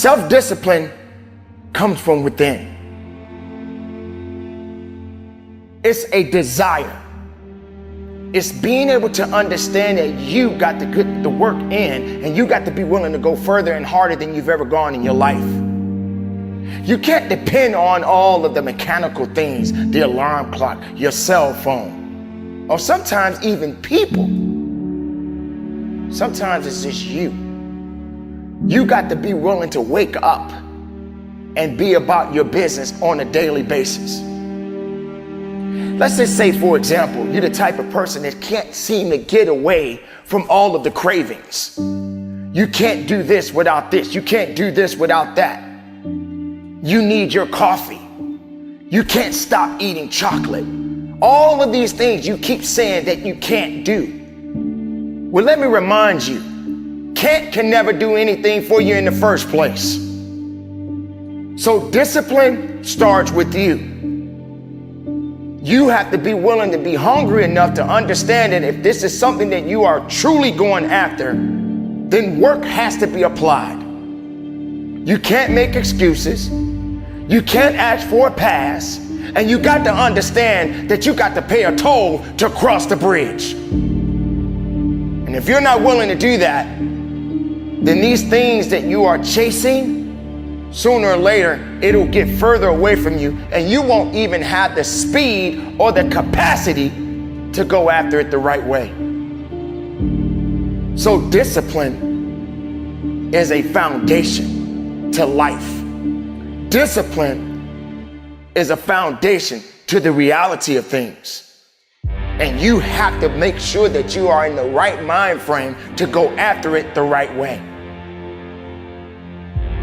Self-discipline comes from within. It's a desire. It's being able to understand that you got to put the work in, and you got to be willing to go further and harder than you've ever gone in your life. You can't depend on all of the mechanical things, the alarm clock, your cell phone, or sometimes even people. Sometimes it's just you. You got to be willing to wake up and be about your business on a daily basis. Let's just say, for example, you're the type of person that can't seem to get away from all of the cravings. You can't do this without this. You can't do this without that. You need your coffee. You can't stop eating chocolate. All of these things you keep saying that you can't do. Well, let me remind you, can't can never do anything for you in the first place. So discipline starts with you. You have to be willing to be hungry enough to understand that if this is something that you are truly going after, then work has to be applied. You can't make excuses. You can't ask for a pass. And you got to understand that you got to pay a toll to cross the bridge. And if you're not willing to do that, then these things that you are chasing, sooner or later, it'll get further away from you, and you won't even have the speed or the capacity to go after it the right way. So discipline is a foundation to life. Discipline is a foundation to the reality of things. And you have to make sure that you are in the right mind frame to go after it the right way.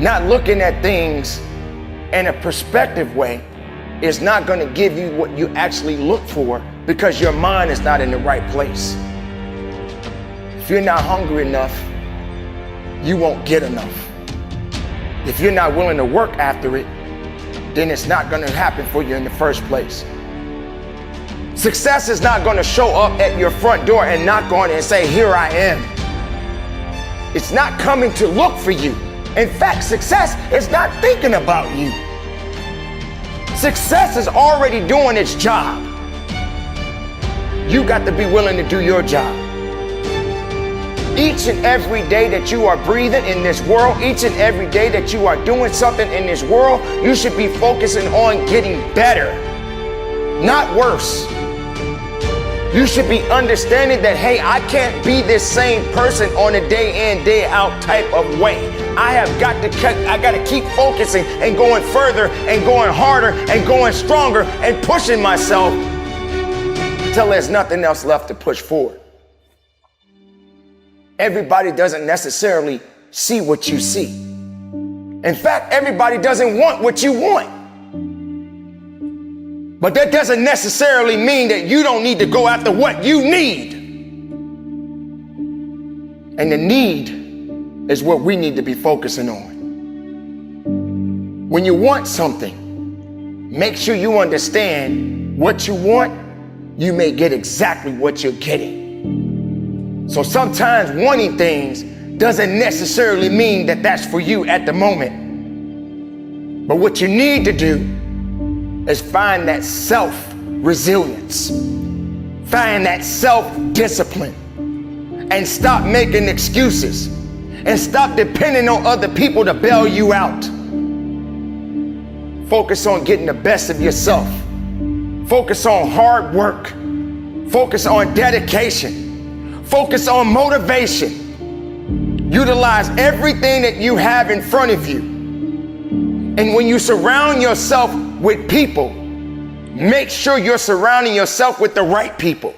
Not looking at things in a perspective way is not going to give you what you actually look for, because your mind is not in the right place. If you're not hungry enough, you won't get enough. If you're not willing to work after it, then it's not going to happen for you in the first place. Success is not going to show up at your front door and knock on it and say, "Here I am." It's not coming to look for you. In fact, success is not thinking about you. Success is already doing its job. You got to be willing to do your job. Each and every day that you are breathing in this world, each and every day that you are doing something in this world, you should be focusing on getting better, not worse. You should be understanding that, hey, I can't be this same person on a day in, day out type of way. I got to keep focusing and going further and going harder and going stronger and pushing myself until there's nothing else left to push forward. Everybody doesn't necessarily see what you see. In fact, everybody doesn't want what you want. But that doesn't necessarily mean that you don't need to go after what you need. And the need is what we need to be focusing on. When you want something, make sure you understand what you want. You may get exactly what you're getting. So sometimes wanting things doesn't necessarily mean that that's for you at the moment. But what you need to do is find that self-resilience, find that self-discipline, and stop making excuses, and stop depending on other people to bail you out. Focus on getting the best of yourself. Focus on hard work. Focus on dedication. Focus on motivation. Utilize everything that you have in front of you. And when you surround yourself with people, make sure you're surrounding yourself with the right people.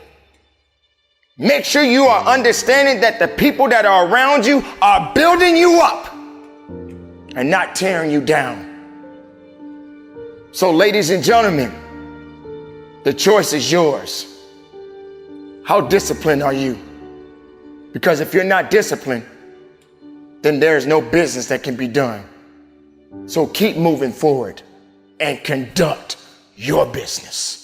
Make sure you are understanding that the people that are around you are building you up and not tearing you down. So, ladies and gentlemen, the choice is yours. How disciplined are you? Because if you're not disciplined, then there is no business that can be done. So keep moving forward and conduct your business.